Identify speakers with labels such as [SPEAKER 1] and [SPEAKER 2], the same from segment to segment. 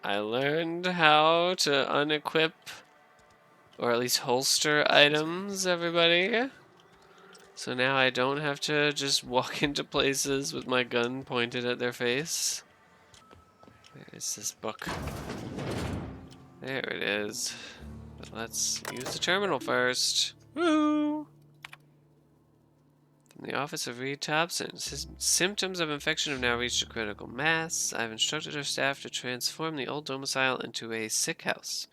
[SPEAKER 1] I learned how to unequip, or at least holster items, everybody. So now I don't have to just walk into places with my gun pointed at their face. Where is this book? There it is. But let's use the terminal first. Woo! From the Office of Reed Thompson. Symptoms of infection have now reached a critical mass. I've instructed our staff to transform the old domicile into a sick house.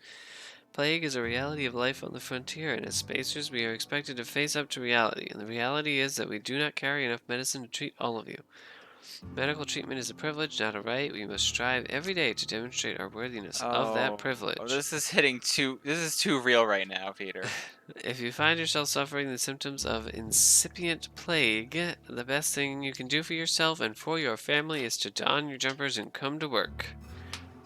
[SPEAKER 1] Plague is a reality of life on the frontier, and as spacers, we are expected to face up to reality. And the reality is that we do not carry enough medicine to treat all of you. Medical treatment is a privilege, not a right. We must strive every day to demonstrate our worthiness of that privilege.
[SPEAKER 2] Oh, this is hitting too. This is too real right now, Peter.
[SPEAKER 1] If you find yourself suffering the symptoms of incipient plague, the best thing you can do for yourself and for your family is to don your jumpers and come to work.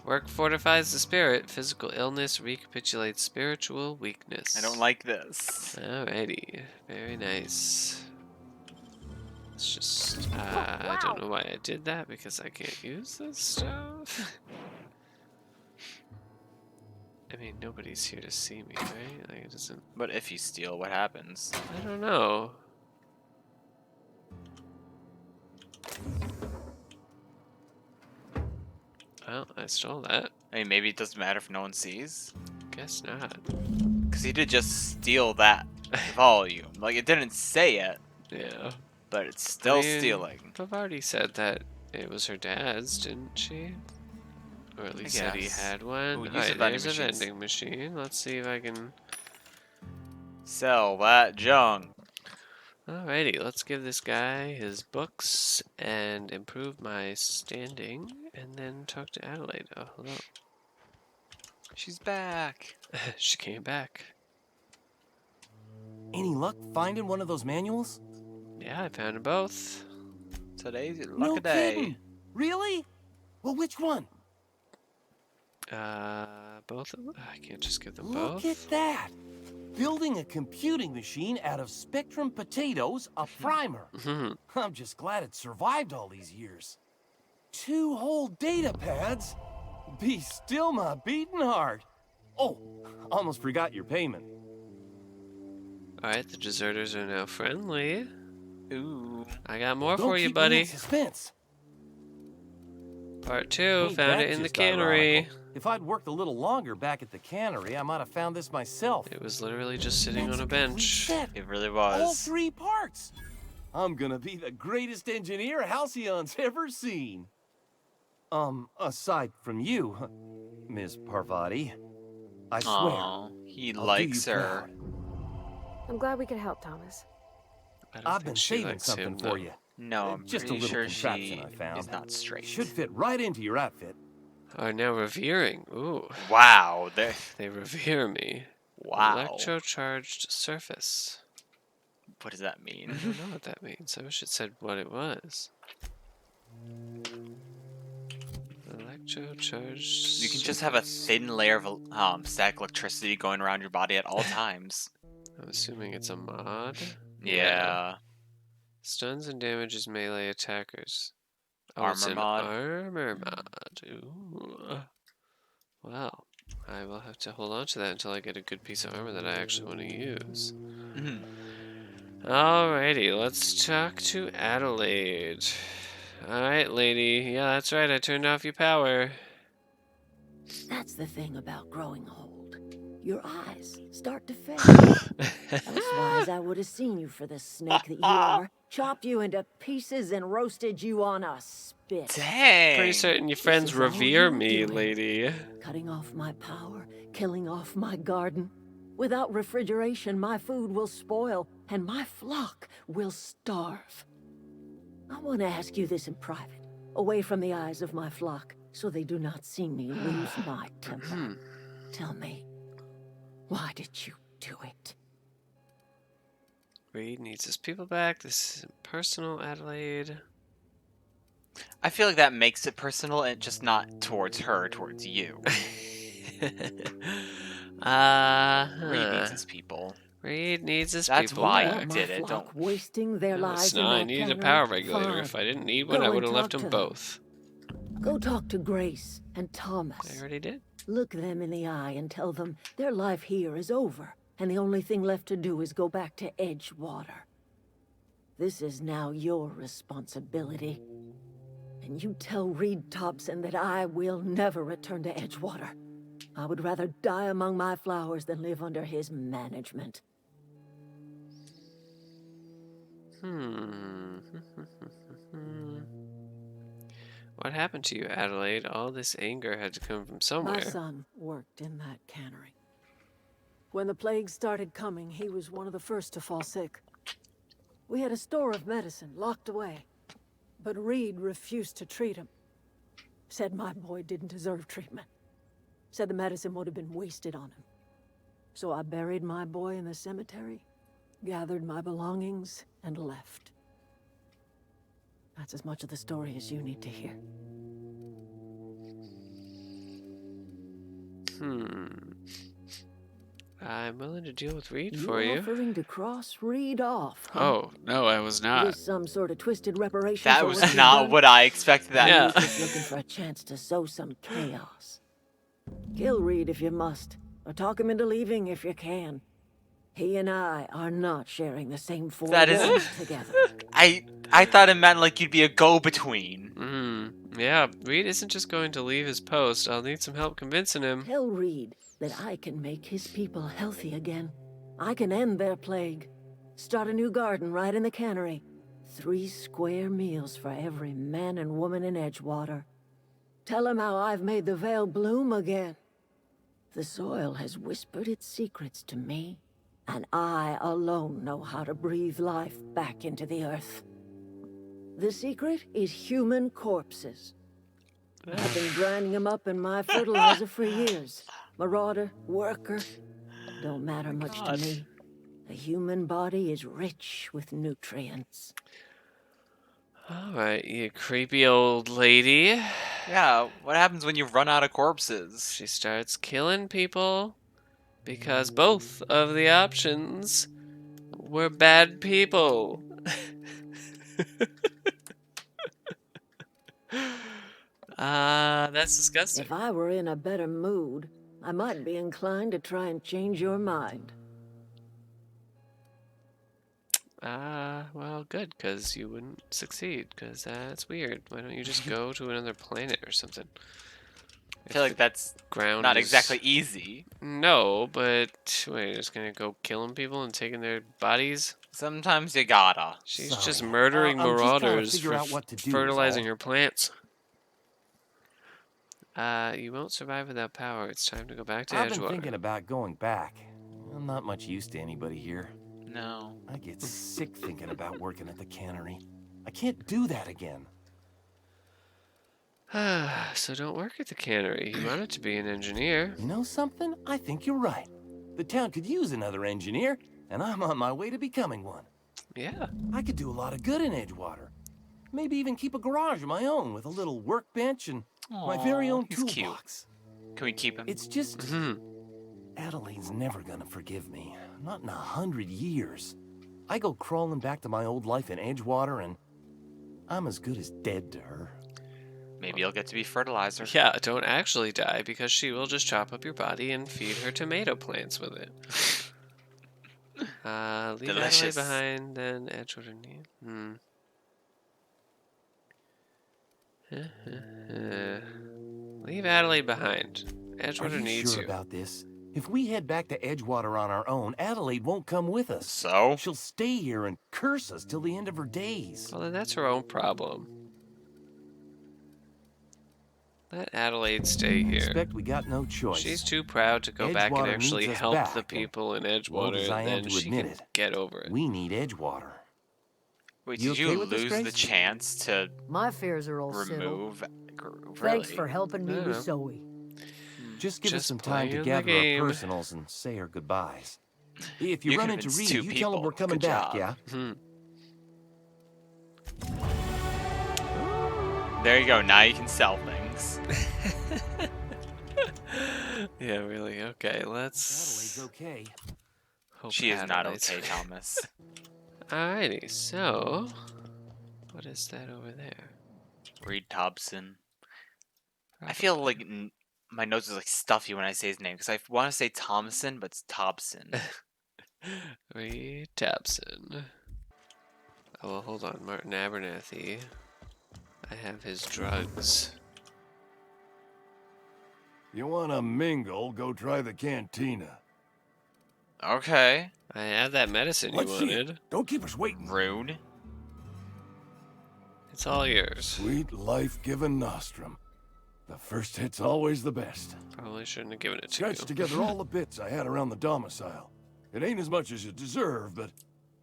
[SPEAKER 1] Work fortifies the spirit. Physical illness recapitulates spiritual weakness.
[SPEAKER 2] I don't like this.
[SPEAKER 1] Alrighty. Very nice. It's just, I don't know why I did that, because I can't use this stuff. I mean, nobody's here to see me, right? Like, it doesn't...
[SPEAKER 2] But if you steal, what happens?
[SPEAKER 1] I don't know. Well, I stole that.
[SPEAKER 2] I mean, maybe it doesn't matter if no one sees.
[SPEAKER 1] Guess not.
[SPEAKER 2] Because he did just steal that volume. Like, it didn't say it.
[SPEAKER 1] Yeah.
[SPEAKER 2] But it's still stealing.
[SPEAKER 1] Bavardi said that it was her dad's, didn't she? Or at least said he had one.
[SPEAKER 2] Ooh,
[SPEAKER 1] Alright, there's a vending machine. Let's see if I can...
[SPEAKER 2] Sell that junk.
[SPEAKER 1] Alrighty, let's give this guy his books and improve my standing, and then talk to Adelaide. Oh, hello.
[SPEAKER 2] She's back.
[SPEAKER 1] She came back.
[SPEAKER 3] Any luck finding one of those manuals?
[SPEAKER 1] Yeah, I found them both.
[SPEAKER 2] Today's your
[SPEAKER 3] No
[SPEAKER 2] lucky day.
[SPEAKER 3] kidding. Really? Well, which one?
[SPEAKER 1] Both of them? I can't just give them
[SPEAKER 3] Look
[SPEAKER 1] both.
[SPEAKER 3] at that. Building a computing machine out of Spectrum potatoes, a primer. I'm just glad it survived all these years. 2 whole data pads? Be still my beating heart. Oh, almost forgot your payment.
[SPEAKER 1] Alright, the deserters are now friendly.
[SPEAKER 2] Ooh.
[SPEAKER 1] I got more
[SPEAKER 3] Don't
[SPEAKER 1] for you,
[SPEAKER 3] keep me in
[SPEAKER 1] buddy.
[SPEAKER 3] suspense.
[SPEAKER 1] Part 2,
[SPEAKER 3] Ain't
[SPEAKER 1] found
[SPEAKER 3] that
[SPEAKER 1] it in the
[SPEAKER 3] just
[SPEAKER 1] cannery.
[SPEAKER 3] ironical? If I'd worked a little longer back at the cannery, I might have found this myself.
[SPEAKER 1] It was literally just sitting
[SPEAKER 3] That's
[SPEAKER 1] on a
[SPEAKER 3] complete
[SPEAKER 1] bench.
[SPEAKER 3] set.
[SPEAKER 2] It really
[SPEAKER 3] All
[SPEAKER 2] was.
[SPEAKER 3] 3 parts. I'm gonna be the greatest engineer Halcyon's ever seen. Aside from you, Ms. Parvati. I swear.
[SPEAKER 2] Aw, he likes her.
[SPEAKER 4] I'm glad we could help, Thomas.
[SPEAKER 1] I don't
[SPEAKER 3] I've
[SPEAKER 1] think
[SPEAKER 3] been
[SPEAKER 1] she
[SPEAKER 3] saving
[SPEAKER 1] likes
[SPEAKER 3] something
[SPEAKER 1] him,
[SPEAKER 3] for
[SPEAKER 1] no.
[SPEAKER 3] you.
[SPEAKER 2] No, I'm
[SPEAKER 3] Just a
[SPEAKER 2] pretty
[SPEAKER 3] little
[SPEAKER 2] sure
[SPEAKER 3] contraption
[SPEAKER 2] she
[SPEAKER 3] I found.
[SPEAKER 2] is not straight.
[SPEAKER 3] Should fit right into your outfit.
[SPEAKER 1] Are now revering. Ooh.
[SPEAKER 2] Wow.
[SPEAKER 1] They revere me.
[SPEAKER 2] Wow.
[SPEAKER 1] Electrocharged surface.
[SPEAKER 2] What does that
[SPEAKER 1] I
[SPEAKER 2] mean?
[SPEAKER 1] don't know what that means. I wish it said what it was. Electrocharged.
[SPEAKER 2] You can just have a thin layer of static electricity going around your body at all times.
[SPEAKER 1] I'm assuming it's a mod.
[SPEAKER 2] Yeah.
[SPEAKER 1] Stuns and damages melee attackers. Oh, it's
[SPEAKER 2] Armor
[SPEAKER 1] an
[SPEAKER 2] mod.
[SPEAKER 1] armor mod. Ooh. Well, I will have to hold on to that until I get a good piece of armor that I actually want to use. Alrighty, let's talk to Adelaide. Alright, lady. Yeah, that's right. I turned off your power.
[SPEAKER 5] That's the thing about growing old. Your eyes start to fade. Elsewise, I would have seen you for the snake that you are, chopped you into pieces and roasted you on a spit.
[SPEAKER 2] Dang.
[SPEAKER 1] Pretty certain your friends
[SPEAKER 5] is all
[SPEAKER 1] revere
[SPEAKER 5] you're
[SPEAKER 1] me,
[SPEAKER 5] doing.
[SPEAKER 1] lady.
[SPEAKER 5] Cutting off my power, killing off my garden. Without refrigeration, my food will spoil, and my flock will starve. I want to ask you this in private, away from the eyes of my flock, so they do not see me lose my temper. Tell me, why did you do it?
[SPEAKER 1] Reed needs his people back. This is personal, Adelaide.
[SPEAKER 2] I feel like that makes it personal and just not towards her, towards you. Reed needs his people.
[SPEAKER 1] Reed needs his
[SPEAKER 2] That's
[SPEAKER 1] people
[SPEAKER 2] why
[SPEAKER 1] back.
[SPEAKER 2] you did it.
[SPEAKER 5] Flock
[SPEAKER 2] Don't.
[SPEAKER 5] wasting their
[SPEAKER 1] No,
[SPEAKER 5] lives
[SPEAKER 1] it's
[SPEAKER 5] in
[SPEAKER 1] not. I
[SPEAKER 5] that
[SPEAKER 1] needed a
[SPEAKER 5] cannery?
[SPEAKER 1] power regulator.
[SPEAKER 5] Fine.
[SPEAKER 1] If I didn't need one,
[SPEAKER 5] Go
[SPEAKER 1] I
[SPEAKER 5] and
[SPEAKER 1] would have left
[SPEAKER 5] talk
[SPEAKER 1] them
[SPEAKER 5] to them.
[SPEAKER 1] both.
[SPEAKER 5] Go talk to Grace and
[SPEAKER 1] I
[SPEAKER 5] Thomas.
[SPEAKER 1] already did.
[SPEAKER 5] Look them in the eye and tell them their life here is over, and the only thing left to do is go back to Edgewater. This is now your responsibility. And you tell Reed Thompson that I will never return to Edgewater. I would rather die among my flowers than live under his management.
[SPEAKER 1] What happened to you, Adelaide? All this anger had to come from
[SPEAKER 5] My
[SPEAKER 1] somewhere.
[SPEAKER 5] son worked in that cannery. When the plague started coming, he was one of the first to fall sick. We had a store of medicine locked away, but Reed refused to treat him. Said my boy didn't deserve treatment. Said the medicine would have been wasted on him. So I buried my boy in the cemetery, gathered my belongings, and left. That's as much of the story as you need to hear.
[SPEAKER 1] I'm willing to deal with Reed
[SPEAKER 5] You
[SPEAKER 1] for you.
[SPEAKER 5] offering to cross Reed off, huh?
[SPEAKER 1] Oh, no, I was not.
[SPEAKER 5] This some sort of twisted reparation
[SPEAKER 2] That
[SPEAKER 5] for
[SPEAKER 2] was
[SPEAKER 5] what you've
[SPEAKER 2] not
[SPEAKER 5] done?
[SPEAKER 2] what I expected. That.
[SPEAKER 1] Yeah.
[SPEAKER 5] You're just looking for a chance to sow some chaos. Kill Reed if you must, or talk him into leaving if you can. He and I are not sharing the same four
[SPEAKER 2] That is-
[SPEAKER 5] walls together.
[SPEAKER 2] I thought it meant like you'd be a go-between.
[SPEAKER 1] Yeah, Reed isn't just going to leave his post. I'll need some help convincing him.
[SPEAKER 5] Tell Reed that I can make his people healthy again. I can end their plague. Start a new garden right in the cannery. 3 square meals for every man and woman in Edgewater. Tell him how I've made the Vale bloom again. The soil has whispered its secrets to me, and I alone know how to breathe life back into the earth. The secret is human corpses. I've been grinding them up in my fertilizer for years. Marauder, worker, don't matter much to me. The human body is rich with nutrients.
[SPEAKER 1] Alright, you creepy old lady.
[SPEAKER 2] Yeah, what happens when you run out of corpses?
[SPEAKER 1] She starts killing people because both of the options were bad people. That's disgusting.
[SPEAKER 5] If I were in a better mood, I might be inclined to try and change your mind.
[SPEAKER 1] Well, good, because you wouldn't succeed, because that's weird. Why don't you just go to another planet or something?
[SPEAKER 2] I feel like that's
[SPEAKER 1] Ground
[SPEAKER 2] not
[SPEAKER 1] is-
[SPEAKER 2] exactly easy.
[SPEAKER 1] No, but wait, you're just gonna go killing people and taking their bodies?
[SPEAKER 2] Sometimes you gotta.
[SPEAKER 1] She's
[SPEAKER 3] Sorry.
[SPEAKER 1] just murdering
[SPEAKER 3] I'm just trying to
[SPEAKER 1] marauders
[SPEAKER 3] figure
[SPEAKER 1] for
[SPEAKER 3] out what to do is
[SPEAKER 1] fertilizing
[SPEAKER 3] all.
[SPEAKER 1] her plants. You won't survive without power. It's time to go back to
[SPEAKER 3] I've been
[SPEAKER 1] Edgewater.
[SPEAKER 3] thinking about going back. I'm not much use to anybody here.
[SPEAKER 2] No.
[SPEAKER 3] I get sick thinking about working at the cannery. I can't do that again.
[SPEAKER 1] So don't work at the cannery. You wanted to be an engineer.
[SPEAKER 3] You know something? I think you're right. The town could use another engineer, and I'm on my way to becoming one.
[SPEAKER 1] Yeah.
[SPEAKER 3] I could do a lot of good in Edgewater. Maybe even keep a garage of my own with a little workbench and my very
[SPEAKER 2] Aw,
[SPEAKER 3] own
[SPEAKER 2] he's cute.
[SPEAKER 3] toolbox.
[SPEAKER 2] Can we keep him?
[SPEAKER 3] It's just
[SPEAKER 1] Mhm.
[SPEAKER 3] Adelaide's never gonna forgive me. Not in 100 years. I go crawling back to my old life in Edgewater, and I'm as good as dead to her.
[SPEAKER 2] Maybe you'll get to be fertilizer.
[SPEAKER 1] Yeah, don't actually die because she will just chop up your body and feed her tomato plants with it. Leave Adelaide
[SPEAKER 2] Delicious.
[SPEAKER 1] behind, then Edgewater need. Leave Adelaide behind.
[SPEAKER 3] Are
[SPEAKER 1] Edgewater
[SPEAKER 3] you
[SPEAKER 1] needs
[SPEAKER 3] sure
[SPEAKER 1] you.
[SPEAKER 3] about this? If we head back to Edgewater on our own, Adelaide won't come with us.
[SPEAKER 2] So?
[SPEAKER 3] She'll stay here and curse us till the end of her days.
[SPEAKER 1] Well, then that's her own problem. Let Adelaide stay
[SPEAKER 3] I
[SPEAKER 1] here.
[SPEAKER 3] expect we got no choice.
[SPEAKER 1] She's too proud to go back and
[SPEAKER 3] Edgewater
[SPEAKER 1] actually
[SPEAKER 3] needs us
[SPEAKER 1] help
[SPEAKER 3] back,
[SPEAKER 1] the
[SPEAKER 3] and
[SPEAKER 1] people in
[SPEAKER 3] old
[SPEAKER 1] Edgewater,
[SPEAKER 3] as I am
[SPEAKER 1] then
[SPEAKER 3] to
[SPEAKER 1] she
[SPEAKER 3] admit
[SPEAKER 1] can
[SPEAKER 3] it,
[SPEAKER 1] get over it.
[SPEAKER 3] We need Edgewater.
[SPEAKER 2] Wait,
[SPEAKER 3] You
[SPEAKER 2] did you
[SPEAKER 3] okay with this,
[SPEAKER 2] lose the
[SPEAKER 3] Grace?
[SPEAKER 2] chance to
[SPEAKER 6] My fears are all settled.
[SPEAKER 2] remove?
[SPEAKER 6] Thanks
[SPEAKER 2] Really?
[SPEAKER 6] for helping me
[SPEAKER 1] No,
[SPEAKER 6] with
[SPEAKER 1] no.
[SPEAKER 6] Zoe.
[SPEAKER 3] Just give us
[SPEAKER 1] Just
[SPEAKER 3] some time to
[SPEAKER 1] playing the
[SPEAKER 3] gather our
[SPEAKER 1] game.
[SPEAKER 3] personals and say our goodbyes. If you,
[SPEAKER 2] You
[SPEAKER 3] run into
[SPEAKER 2] convinced
[SPEAKER 3] Reed,
[SPEAKER 2] 2
[SPEAKER 3] you tell him
[SPEAKER 2] people.
[SPEAKER 3] we're coming
[SPEAKER 2] Good
[SPEAKER 3] back,
[SPEAKER 2] job.
[SPEAKER 3] yeah?
[SPEAKER 2] There you go. Now you can sell things.
[SPEAKER 1] Yeah, really. Okay,
[SPEAKER 3] Adelaide's
[SPEAKER 1] let's.
[SPEAKER 3] okay.
[SPEAKER 1] Hope
[SPEAKER 2] She is not
[SPEAKER 1] Adelaide's
[SPEAKER 2] okay, Thomas.
[SPEAKER 1] Alrighty, so what is that over there?
[SPEAKER 2] Reed Thompson. I feel like my nose is like stuffy when I say his name because I want to say Thompson, but it's Thompson.
[SPEAKER 1] Reed Tabson. Oh, well, hold on. Martin Abernathy. I have his drugs.
[SPEAKER 3] You wanna mingle, go try the Cantina.
[SPEAKER 2] Okay.
[SPEAKER 1] I have that medicine you
[SPEAKER 3] Let's see it.
[SPEAKER 1] wanted.
[SPEAKER 3] Don't keep us waiting.
[SPEAKER 2] Rude.
[SPEAKER 1] It's all yours.
[SPEAKER 3] Sweet life-giving nostrum. The first hit's always the best.
[SPEAKER 1] Probably shouldn't have given it to
[SPEAKER 3] Scratched
[SPEAKER 1] you.
[SPEAKER 3] together all the bits I had around the domicile. It ain't as much as you deserve, but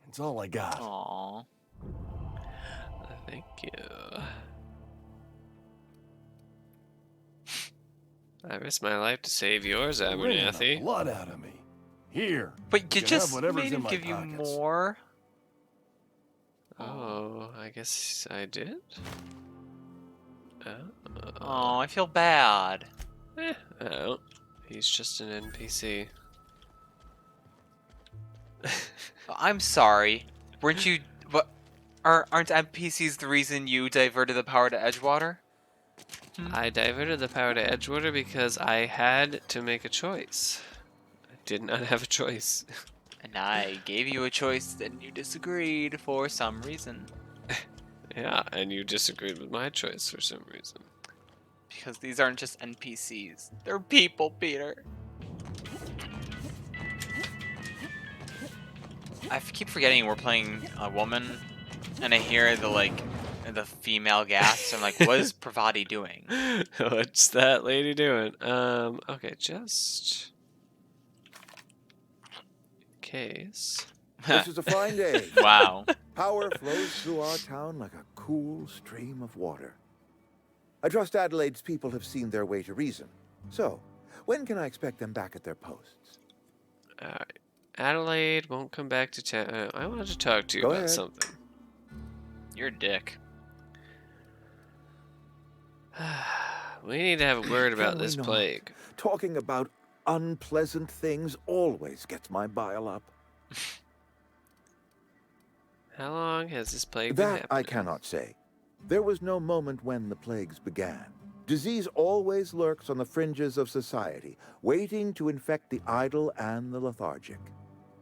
[SPEAKER 3] it's all I got.
[SPEAKER 2] Aww.
[SPEAKER 1] Thank you. I risked my life to save yours,
[SPEAKER 3] You're wringing the
[SPEAKER 1] Abernathy.
[SPEAKER 3] blood out of me. Here.
[SPEAKER 2] But you
[SPEAKER 3] can have
[SPEAKER 2] just
[SPEAKER 3] whatever's
[SPEAKER 2] made
[SPEAKER 3] in
[SPEAKER 2] him
[SPEAKER 3] my
[SPEAKER 2] give you
[SPEAKER 3] pockets.
[SPEAKER 2] more.
[SPEAKER 1] Oh, I guess I did?
[SPEAKER 2] Oh, I feel bad.
[SPEAKER 1] Oh, he's just an NPC.
[SPEAKER 2] I'm sorry. Weren't you? What? Aren't NPCs the reason you diverted the power to Edgewater?
[SPEAKER 1] I diverted the power to Edgewater because I had to make a choice. I did not have a choice.
[SPEAKER 2] And I gave you a choice and you disagreed for some reason.
[SPEAKER 1] Yeah, and you disagreed with my choice for some reason.
[SPEAKER 2] Because these aren't just NPCs. They're people, Peter. I keep forgetting we're playing a woman, and I hear the female gasp. I'm like, what is Pravati doing?
[SPEAKER 1] What's that lady doing? Okay, just in case.
[SPEAKER 7] This is a fine day.
[SPEAKER 2] Wow.
[SPEAKER 7] Power flows through our town like a cool stream of water. I trust Adelaide's people have seen their way to reason. So, when can I expect them back at their posts?
[SPEAKER 1] Alright. Adelaide won't come back to town. I wanted to talk to you
[SPEAKER 7] Go
[SPEAKER 1] about
[SPEAKER 7] ahead.
[SPEAKER 1] something.
[SPEAKER 2] You're a dick.
[SPEAKER 1] We need to have a word about
[SPEAKER 7] Can we
[SPEAKER 1] this
[SPEAKER 7] not?
[SPEAKER 1] plague.
[SPEAKER 7] Talking about unpleasant things always gets my bile up.
[SPEAKER 1] How long has this plague been
[SPEAKER 7] That
[SPEAKER 1] happening?
[SPEAKER 7] I cannot say. There was no moment when the plagues began. Disease always lurks on the fringes of society, waiting to infect the idle and the lethargic.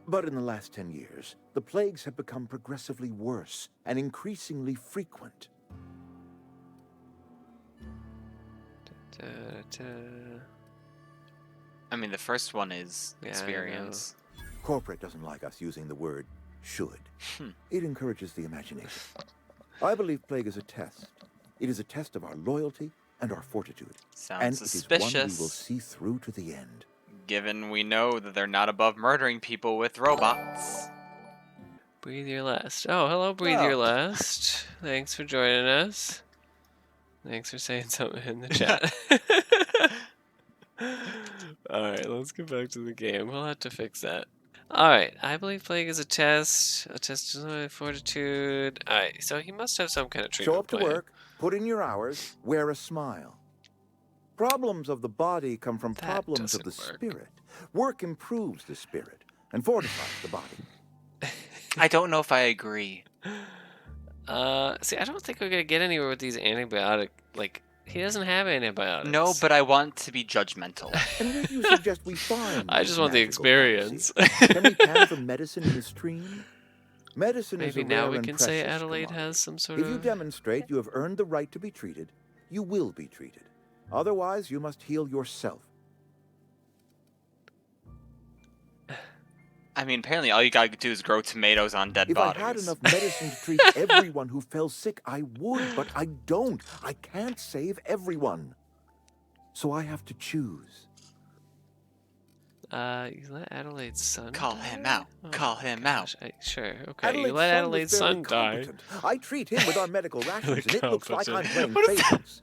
[SPEAKER 7] But in the last 10 years, the plagues have become progressively worse and increasingly frequent.
[SPEAKER 2] I mean, the first one is
[SPEAKER 1] Yeah, I
[SPEAKER 2] experience.
[SPEAKER 7] Corporate doesn't like us using the word should.
[SPEAKER 2] Hmm.
[SPEAKER 7] It encourages the imagination. I believe plague is a test. It is a test of our loyalty and our fortitude.
[SPEAKER 2] Sounds
[SPEAKER 7] And it is
[SPEAKER 2] suspicious.
[SPEAKER 7] one we will see through to the end.
[SPEAKER 2] Given we know that they're not above murdering people with robots.
[SPEAKER 1] Breathe your last. Oh, hello, Breathe Your
[SPEAKER 7] Oh.
[SPEAKER 1] Last. Thanks for joining us. Thanks for saying something in the chat. Alright, let's get back to the game. We'll have to fix that. Alright, I believe plague is a test. A test of fortitude. Alright, so he must have some kind of treatment
[SPEAKER 7] Show up to
[SPEAKER 1] plan.
[SPEAKER 7] work, put in your hours, wear a smile. Problems of the body come from
[SPEAKER 1] That
[SPEAKER 7] problems of the
[SPEAKER 1] doesn't work.
[SPEAKER 7] spirit. Work improves the spirit and fortifies the body.
[SPEAKER 2] I don't know if I agree.
[SPEAKER 1] See, I don't think we're gonna get anywhere with these antibiotic. Like, he doesn't have antibiotics.
[SPEAKER 2] No, but I want to be judgmental.
[SPEAKER 7] And where do you suggest we find
[SPEAKER 1] I
[SPEAKER 7] this
[SPEAKER 1] just want the
[SPEAKER 7] magical
[SPEAKER 1] experience.
[SPEAKER 7] panacea? Can we pan for medicine in the stream? Medicine is
[SPEAKER 1] Maybe
[SPEAKER 7] a
[SPEAKER 1] now
[SPEAKER 7] rare
[SPEAKER 1] we
[SPEAKER 7] and
[SPEAKER 1] can say
[SPEAKER 7] precious
[SPEAKER 1] Adelaide
[SPEAKER 7] commodity.
[SPEAKER 1] has some sort
[SPEAKER 7] If you
[SPEAKER 1] of.
[SPEAKER 7] demonstrate you have earned the right to be treated, you will be treated. Otherwise, you must heal yourself.
[SPEAKER 2] I mean, apparently all you gotta do is grow tomatoes on dead
[SPEAKER 7] If
[SPEAKER 2] bodies.
[SPEAKER 7] I had enough medicine to treat everyone who fell sick, I would, but I don't. I can't save everyone. So I have to choose.
[SPEAKER 1] You let Adelaide's son
[SPEAKER 2] Call
[SPEAKER 1] die?
[SPEAKER 2] him out.
[SPEAKER 1] Oh
[SPEAKER 2] Call
[SPEAKER 1] my
[SPEAKER 2] him
[SPEAKER 1] gosh, Sure, okay.
[SPEAKER 7] Adelaide's
[SPEAKER 1] You let
[SPEAKER 7] son was
[SPEAKER 1] Adelaide's
[SPEAKER 7] very
[SPEAKER 1] son die.
[SPEAKER 7] competent. I treat him with our medical rations, and it looks like I'm playing
[SPEAKER 1] Competent.
[SPEAKER 7] favorites.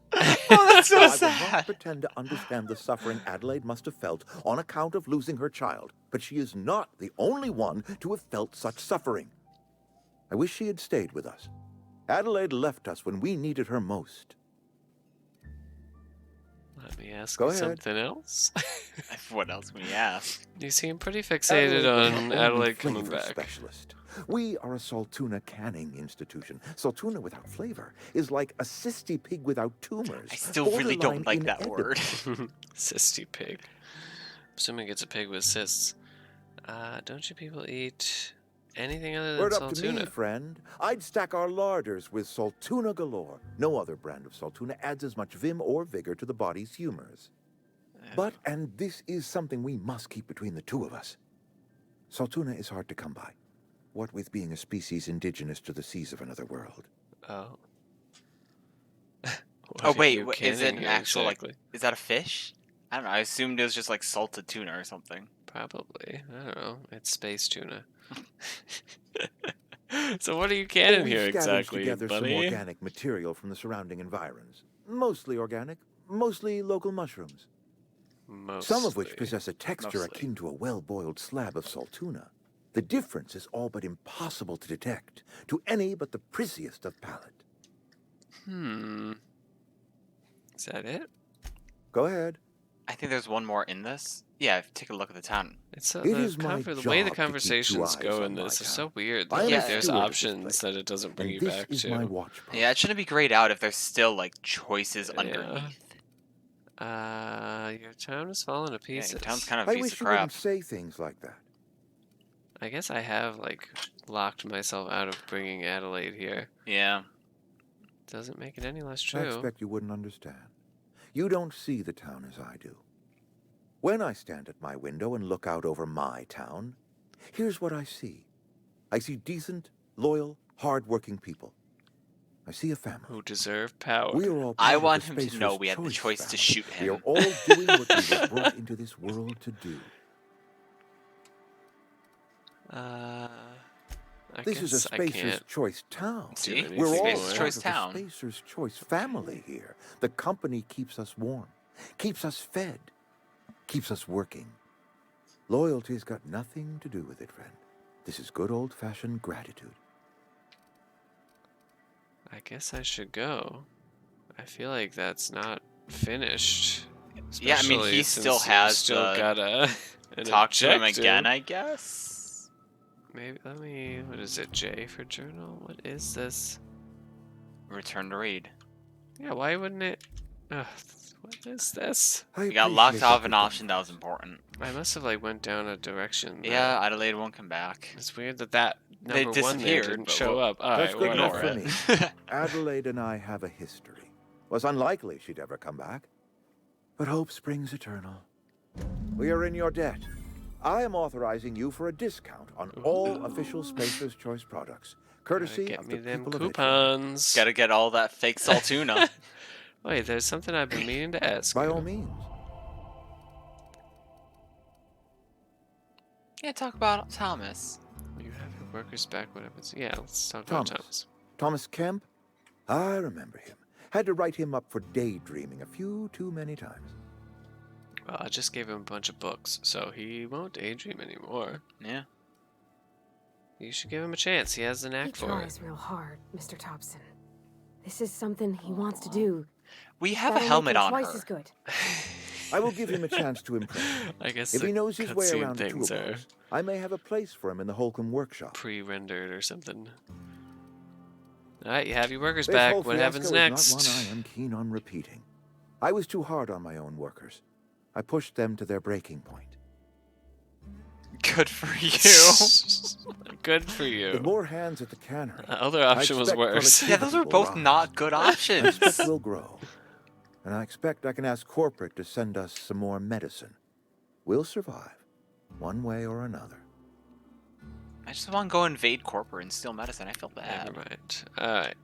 [SPEAKER 2] Oh, that's so
[SPEAKER 7] I will not
[SPEAKER 2] sad.
[SPEAKER 7] pretend to understand the suffering Adelaide must have felt on account of losing her child, but she is not the only one to have felt such suffering. I wish she had stayed with us. Adelaide left us when we needed her most.
[SPEAKER 1] Let me ask
[SPEAKER 7] Go
[SPEAKER 1] you
[SPEAKER 7] ahead.
[SPEAKER 1] something else.
[SPEAKER 2] What else can we ask?
[SPEAKER 1] You seem pretty fixated
[SPEAKER 7] we're
[SPEAKER 1] on
[SPEAKER 7] not only
[SPEAKER 1] Adelaide coming
[SPEAKER 7] flavor
[SPEAKER 1] back.
[SPEAKER 7] specialist. We are a Saltuna canning institution. Saltuna without flavor is like a cysty pig without tumors.
[SPEAKER 2] I still really don't
[SPEAKER 7] borderline
[SPEAKER 2] like that
[SPEAKER 7] inedible.
[SPEAKER 2] word.
[SPEAKER 1] Cysty pig. Assuming it's a pig with cysts. Don't you people eat anything other than
[SPEAKER 7] Word up to me,
[SPEAKER 1] Saltuna?
[SPEAKER 7] friend. I'd stack our larders with Saltuna galore. No other brand of Saltuna adds as much vim or vigor to the body's humors. But, and this is something we must keep between the two of us, Saltuna is hard to come by. What with being a species indigenous to the seas of another world.
[SPEAKER 1] Oh.
[SPEAKER 2] Oh
[SPEAKER 1] What are
[SPEAKER 2] wait,
[SPEAKER 1] you
[SPEAKER 2] is it
[SPEAKER 1] canning
[SPEAKER 2] an
[SPEAKER 1] here
[SPEAKER 2] actual
[SPEAKER 1] exactly?
[SPEAKER 2] like? Is that a fish? I don't know. I assumed it was just like salted tuna or something.
[SPEAKER 1] Probably. I don't know. It's space tuna. So what are you canning
[SPEAKER 7] We've
[SPEAKER 1] here
[SPEAKER 7] scavenged
[SPEAKER 1] exactly,
[SPEAKER 7] together some
[SPEAKER 1] buddy?
[SPEAKER 7] organic material from the surrounding environs. Mostly organic, mostly local mushrooms. Some of which
[SPEAKER 1] Mostly.
[SPEAKER 7] possess a texture
[SPEAKER 2] Mostly.
[SPEAKER 7] akin to a well-boiled slab of Saltuna. The difference is all but impossible to detect to any but the prissiest of palate.
[SPEAKER 1] Is that it?
[SPEAKER 7] Go ahead.
[SPEAKER 2] I think there's one more in this. Yeah, take a look at the town.
[SPEAKER 1] It's
[SPEAKER 7] It
[SPEAKER 1] the
[SPEAKER 7] is my
[SPEAKER 1] the way the
[SPEAKER 7] job to keep 2
[SPEAKER 1] conversations
[SPEAKER 7] eyes
[SPEAKER 1] go
[SPEAKER 7] on
[SPEAKER 1] in
[SPEAKER 7] my
[SPEAKER 1] this is
[SPEAKER 7] town.
[SPEAKER 1] so weird.
[SPEAKER 7] I
[SPEAKER 1] That,
[SPEAKER 7] am
[SPEAKER 2] Yeah.
[SPEAKER 1] like,
[SPEAKER 7] a
[SPEAKER 1] there's
[SPEAKER 7] steward of this
[SPEAKER 1] options
[SPEAKER 7] place,
[SPEAKER 1] that it doesn't bring
[SPEAKER 7] and
[SPEAKER 1] you
[SPEAKER 7] this
[SPEAKER 1] back
[SPEAKER 7] is
[SPEAKER 1] to.
[SPEAKER 7] my watch post.
[SPEAKER 2] Yeah, it shouldn't be grayed out if there's still like choices
[SPEAKER 1] Yeah.
[SPEAKER 2] underneath.
[SPEAKER 1] Your town is falling to
[SPEAKER 2] Yeah,
[SPEAKER 1] pieces.
[SPEAKER 2] your town's kind of a
[SPEAKER 7] I
[SPEAKER 2] piece
[SPEAKER 7] wish
[SPEAKER 2] of
[SPEAKER 7] you
[SPEAKER 2] crap.
[SPEAKER 7] wouldn't say things like that.
[SPEAKER 1] I guess I have, like, locked myself out of bringing Adelaide here.
[SPEAKER 2] Yeah.
[SPEAKER 1] Doesn't make it any less
[SPEAKER 7] I
[SPEAKER 1] true.
[SPEAKER 7] expect you wouldn't understand. You don't see the town as I do. When I stand at my window and look out over my town, here's what I see. I see decent, loyal, hard-working people. I see a family.
[SPEAKER 1] Who deserve power.
[SPEAKER 7] We are all
[SPEAKER 2] I
[SPEAKER 7] part of
[SPEAKER 2] want
[SPEAKER 7] the
[SPEAKER 2] him to
[SPEAKER 7] Spacer's
[SPEAKER 2] know we had the
[SPEAKER 7] Choice
[SPEAKER 2] choice to
[SPEAKER 7] family.
[SPEAKER 2] shoot
[SPEAKER 7] We are
[SPEAKER 2] him.
[SPEAKER 7] all doing what we were brought into this world to do.
[SPEAKER 1] I
[SPEAKER 7] This is a
[SPEAKER 1] guess I
[SPEAKER 7] Spacer's
[SPEAKER 1] can't.
[SPEAKER 7] Choice town.
[SPEAKER 2] See?
[SPEAKER 1] do
[SPEAKER 7] We're all
[SPEAKER 1] anything
[SPEAKER 2] Spacer's
[SPEAKER 1] more.
[SPEAKER 7] part
[SPEAKER 2] Choice
[SPEAKER 7] of the
[SPEAKER 2] town.
[SPEAKER 7] Spacer's Choice family here. The company keeps us warm, keeps us fed, keeps us working. Loyalty's got nothing to do with it, friend. This is good old-fashioned gratitude.
[SPEAKER 1] I guess I should go. I feel like that's not finished.
[SPEAKER 2] Yeah, I mean, he
[SPEAKER 1] Especially
[SPEAKER 2] still
[SPEAKER 1] since you
[SPEAKER 2] has
[SPEAKER 1] still
[SPEAKER 2] the-
[SPEAKER 1] got a an
[SPEAKER 2] Talk to him
[SPEAKER 1] objective.
[SPEAKER 2] again, I guess.
[SPEAKER 1] Maybe let me. What is it? J for journal. What is this?
[SPEAKER 2] Return to read.
[SPEAKER 1] Yeah. Why wouldn't it? Ugh, what is this?
[SPEAKER 2] You got locked off an option that was important.
[SPEAKER 1] I must have like went down a direction.
[SPEAKER 2] Yeah, Adelaide won't come back.
[SPEAKER 1] It's weird that
[SPEAKER 2] They
[SPEAKER 1] number one there
[SPEAKER 2] disappeared,
[SPEAKER 1] didn't
[SPEAKER 2] but
[SPEAKER 1] show up. All
[SPEAKER 7] That's
[SPEAKER 1] right,
[SPEAKER 7] good enough
[SPEAKER 1] whatever.
[SPEAKER 7] for me. Adelaide and I have a history. Was unlikely she'd ever come back. But hope springs eternal. We are in your debt. I am authorizing you for a discount on all official Spacer's Choice products, courtesy
[SPEAKER 1] Get
[SPEAKER 7] of
[SPEAKER 1] me
[SPEAKER 7] the
[SPEAKER 1] them
[SPEAKER 7] people of Edgewater.
[SPEAKER 1] coupons.
[SPEAKER 2] Gotta get all that fake salt tuna.
[SPEAKER 1] Wait, there's something I've been meaning to ask.
[SPEAKER 7] By
[SPEAKER 1] you.
[SPEAKER 7] all means.
[SPEAKER 2] Yeah, talk about Thomas.
[SPEAKER 1] You have your workers back. What happens? Yeah, let's talk about
[SPEAKER 7] Thomas.
[SPEAKER 1] Thomas.
[SPEAKER 7] Thomas Kemp? I remember him. Had to write him up for daydreaming a few too many times.
[SPEAKER 1] Well, I just gave him a bunch of books, so he won't daydream anymore.
[SPEAKER 2] Yeah.
[SPEAKER 1] You should give him a chance. He has an
[SPEAKER 4] He
[SPEAKER 1] knack for it.
[SPEAKER 4] tries real hard, Mr. Thompson. This is something he wants to do.
[SPEAKER 2] We have a
[SPEAKER 4] That'll make
[SPEAKER 2] helmet
[SPEAKER 4] him
[SPEAKER 2] on
[SPEAKER 4] twice
[SPEAKER 2] her.
[SPEAKER 4] as good.
[SPEAKER 7] I will give him a chance to impress.
[SPEAKER 1] I guess
[SPEAKER 7] If
[SPEAKER 1] the
[SPEAKER 7] he knows his way
[SPEAKER 1] cutscene
[SPEAKER 7] around the
[SPEAKER 1] things are
[SPEAKER 7] toolbox, I may have a place for him in the Holcomb workshop.
[SPEAKER 1] pre-rendered or something. All right, you have your workers
[SPEAKER 7] This
[SPEAKER 1] back.
[SPEAKER 7] whole
[SPEAKER 1] What happens
[SPEAKER 7] fiasco
[SPEAKER 1] next?
[SPEAKER 7] is not one I am keen on repeating. I was too hard on my own workers. I pushed them to their breaking point.
[SPEAKER 2] Good for you.
[SPEAKER 1] Good for
[SPEAKER 7] With
[SPEAKER 1] you.
[SPEAKER 7] more hands at the cannery,
[SPEAKER 1] The other option was
[SPEAKER 7] expect
[SPEAKER 1] worse.
[SPEAKER 2] Yeah, those are
[SPEAKER 7] will
[SPEAKER 2] both
[SPEAKER 7] rise.
[SPEAKER 2] not good
[SPEAKER 7] I
[SPEAKER 2] options.
[SPEAKER 7] expect we'll grow. And I expect I can ask corporate to send us some more medicine. We'll survive, one way or another.
[SPEAKER 2] I just want to go invade corporate and steal medicine. I feel bad.
[SPEAKER 1] Never mind. All right.